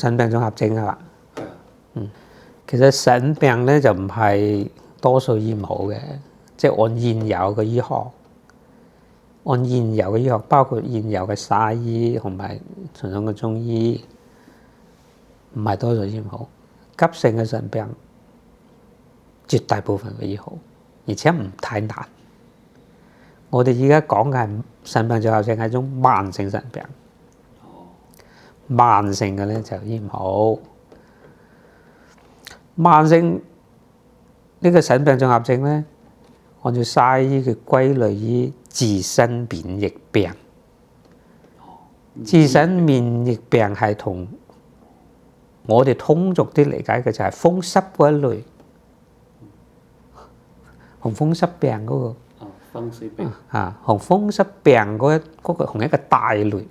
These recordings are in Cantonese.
腎病綜合症係嘛？其實腎病咧就唔係多數醫唔好嘅，即係按現有嘅醫學，包括現有嘅西醫同埋傳統嘅中醫，唔係多數醫唔好。急性嘅腎病絕大部分嘅醫好，而且唔太難。我哋而家講嘅係腎病綜合症係一種慢性腎病，慢性嘅咧就醫唔好。慢性呢個腎病綜合症咧，按照西醫嘅歸類於自身免疫病。自身免疫病係同我哋通俗啲理解嘅就係風濕嗰一類，同風濕病嗰個風濕病同風濕病嗰個同一個大類。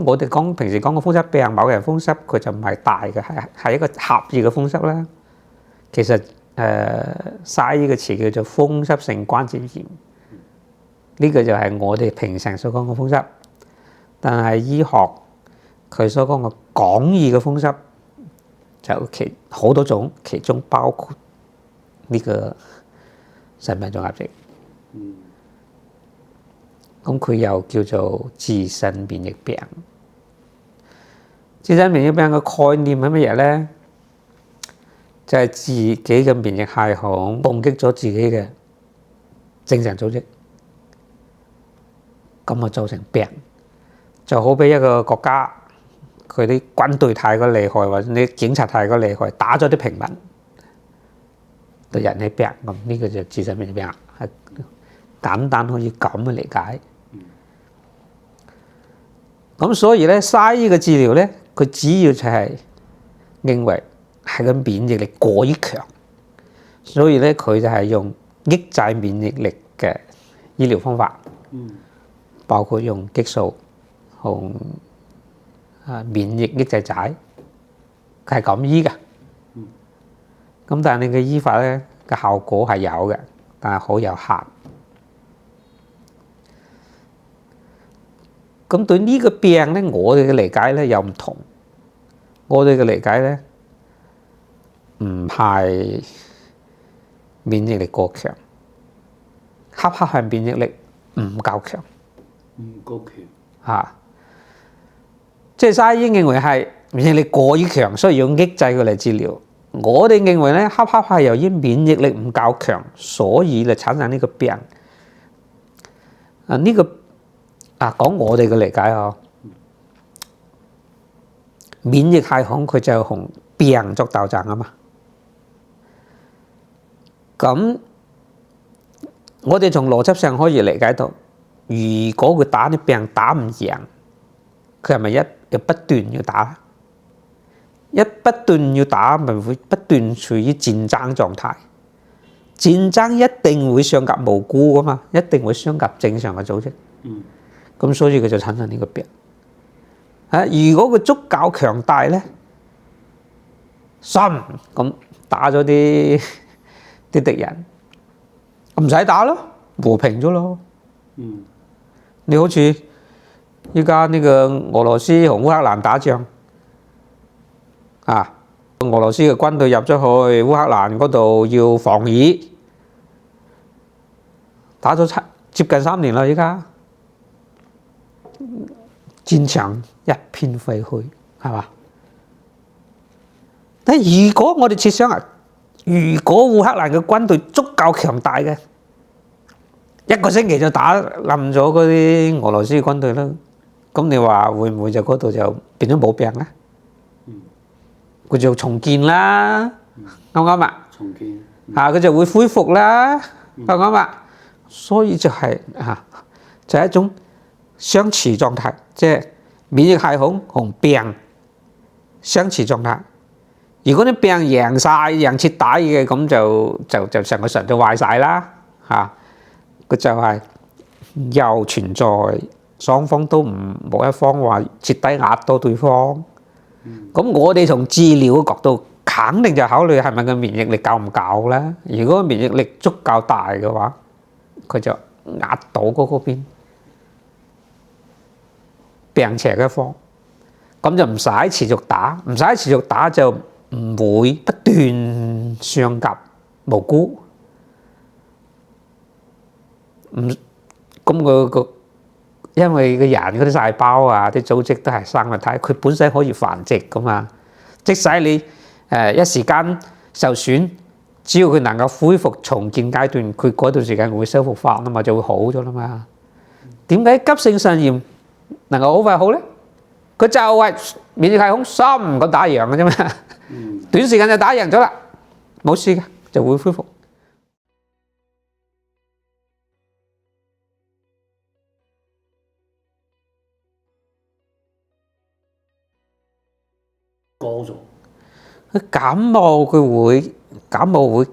我哋平時講個風濕病，某人風濕佢就唔係大嘅，係一個狹義嘅風濕啦。其實西醫嘅詞叫做風濕性關節炎，呢個就係我哋平常所講嘅風濕。但係醫學佢所講嘅廣義嘅風濕就好多種，其中包括呢個腎病綜合症。咁佢又叫做自身免疫病。自身免疫病嘅概念係乜嘢咧？就係自己嘅免疫系統攻擊咗自己嘅正常組織，咁啊造成病。就好比一個國家，佢啲軍隊太過厲害，或者啲警察太過厲害，打咗啲平民，就引起病。咁呢個就自身免疫病，係簡單可以咁嘅理解。咁所以咧，西醫嘅治療咧，佢主要就係認為係個免疫力過於強，所以咧佢就係用抑制免疫力嘅醫療方法，包括用激素同免疫抑制劑，佢係咁醫嘅。咁但係你嘅醫法咧嘅效果係有嘅，但係好有限。咁對呢個病咧，我哋嘅理解咧又唔同。我哋嘅理解咧唔係免疫力過強，恰恰係免疫力唔夠強。即係西醫認為係免疫力過於強，所以用抑制佢嚟治療。我哋認為咧，恰恰係由於免疫力唔夠強，所以嚟產生呢個病。講我哋嘅理解啊，免疫系統佢就同病作鬥爭啊嘛。咁我哋從邏輯上可以理解到，如果佢打啲病打唔贏，佢係咪要不斷要打？一不斷要打，咪會不斷處於戰爭狀態。戰爭一定會傷及無辜噶嘛，一定會傷及正常嘅組織。咁所以佢就產生呢個病。如果佢足夠強大咧，咁打咗啲敵人，唔使打咯，和平咗咯。你好似依家呢個俄羅斯同烏克蘭打仗，俄羅斯嘅軍隊入咗去烏克蘭嗰度要防禦，打咗接近3年啦，依家戰場一片廢墟，係嘛？但如果我哋設想如果烏克蘭嘅軍隊足夠強大嘅，1個星期就打冧咗嗰啲俄羅斯嘅軍隊啦，咁你話會唔會就嗰度就變咗冇病咧？佢就重建啦，啱唔啱啊？重建佢就會恢復啦，啱唔啱啊？所以就係一種相持狀態，即係免疫系統同病相持狀態。如果啲病贏晒、贏徹底嘅，咁就成個神就壞晒啦。佢就係又存在雙方都冇一方話徹底壓到對方。咁我哋從治療嘅角度，肯定就考慮係咪個免疫力夠唔夠啦。如果免疫力足夠大嘅話，佢就壓倒嗰邊病邪嘅一方。咁就唔使持續打，唔使持續打就唔會不斷傷及無辜。咁因為個人嗰啲細胞啊、啲組織都係生物體，佢本身可以繁殖噶嘛。即使你一時間受損，只要佢能夠恢復重建階段，佢嗰段時間會修復翻啊嘛，就會好咗啦嘛。點解急性腎炎能夠好快好咧？佢就係免疫系統深咁打贏嘅啫嘛，短時間就打贏咗啦，冇事嘅就會恢復。過咗，佢感冒會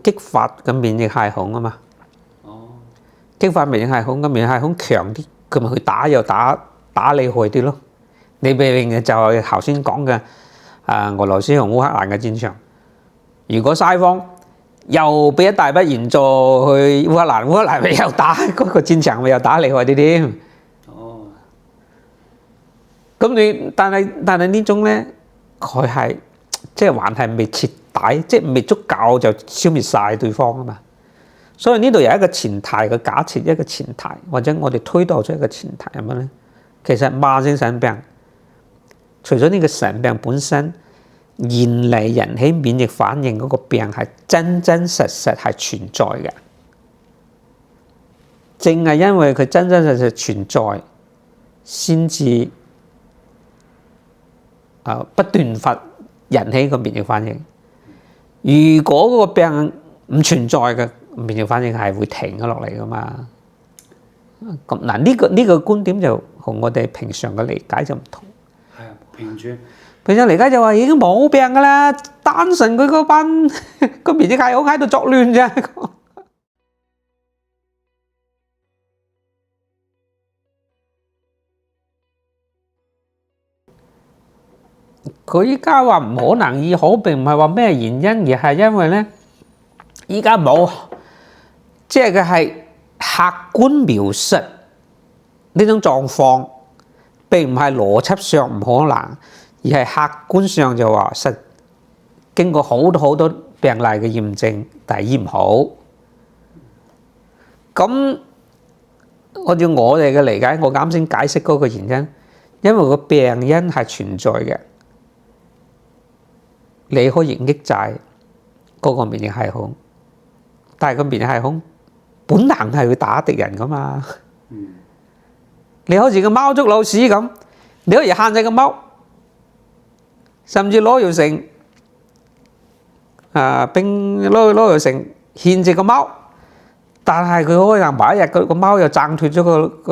激發個免疫系統啊嘛，激發免疫系統，個免疫系統強啲，佢咪去打又打厲害啲咯。你明明就係頭先講嘅俄羅斯同烏克蘭嘅戰場，如果西方又俾一大筆援助去烏克蘭，烏克蘭咪又打嗰個戰場咪又打厲害啲添。咁你但係呢種咧，佢係即係還係未徹底，即係未足夠就消滅晒對方啊嘛。所以呢度有一個前提嘅假設，一個前提或者我哋推導出一個前提係乜咧？其實慢性腎病除咗呢個腎病本身原嚟引起免疫反應嗰個病係真真實實係存在嘅，正係因為佢真真實實存在，先至不斷引起個免疫反應。如果嗰個病唔存在嘅，免疫反應係會停咗落嚟噶嘛。咁嗱，呢個觀點就同我哋平常嘅理解就唔同。係啊，平常理解就話已經冇病噶啦，單純佢嗰班個免疫系統喺度作亂啫。佢依家話唔可能醫好，並唔係話咩原因，而係因為咧，依家冇，即係佢係客觀描述呢種狀況，並唔係邏輯上唔可能，而係客觀上就話實經過好多病例嘅驗證，但係醫唔好。咁按照我哋嘅理解，我啱先解釋嗰個原因，因為個病因係存在嘅。你可以抑制嗰個免疫系統，但係個免疫系統本能係會打敵人噶嘛。你好似個貓捉老鼠咁，你可以限制個貓，甚至攞藥成並攞藥成限制個貓，但係佢可能某一日個貓又掙脫咗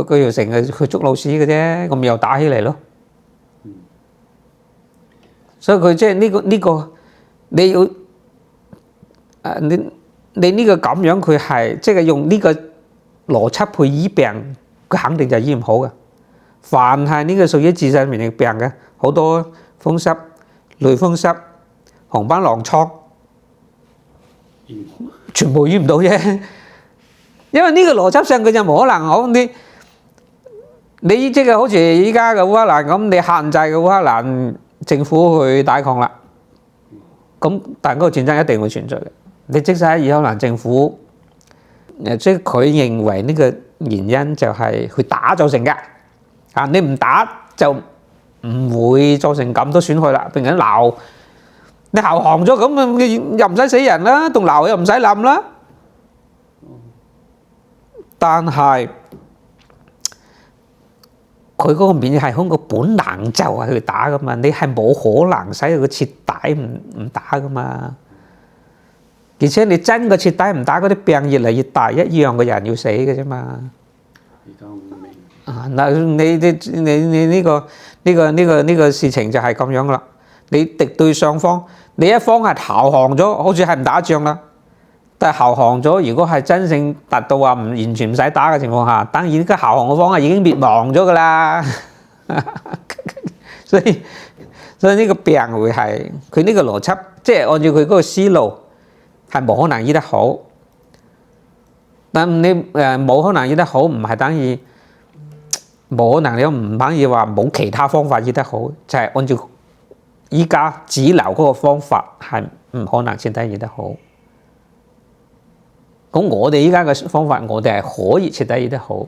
個藥成去捉老鼠嘅啫，咁又打起嚟咯。所以佢即係呢個你要你呢個咁樣，佢係即係用呢個邏輯去醫病，佢肯定就醫唔好嘅。凡係呢個屬於自身免疫病嘅，好多風濕、類風濕、紅斑狼瘡，全部醫唔到啫。因為呢個邏輯上佢就冇可能好啲。你即係好似依家嘅烏克蘭咁，你限制嘅烏克蘭政府去抵抗啦，咁但係嗰個戰爭一定會存在嘅。你即使喺烏克蘭政府，即係佢認為呢個原因就係去打造成嘅，你唔打就唔會造成咁多損害啦。並且鬧你投降咗咁，又唔使死人啦，棟樓又唔使冧啦。但係佢嗰個免疫系統個本能就係去打噶嘛，你係冇可能使佢徹底唔打噶嘛。而且你真個徹底唔打，嗰啲病越嚟越大，一樣嘅人要死嘅啫嘛。嗱，你呢個事情就係咁樣啦。你敵對雙方，你一方係投降咗，好似係唔打仗啦。但係投降咗，如果係真正達到話唔完全唔使打嘅情況下，當然呢個投降嘅方係已經滅亡咗噶啦。所以呢個病會係佢呢個邏輯，即係按照佢嗰個思路係冇可能醫得好。但你冇可能醫得好，唔係等於冇可能，你唔可以話冇其他方法醫得好，就係、按照依家主流嗰個方法係唔可能徹底醫得好。咁我哋依家嘅方法，我哋係可以徹底醫得好。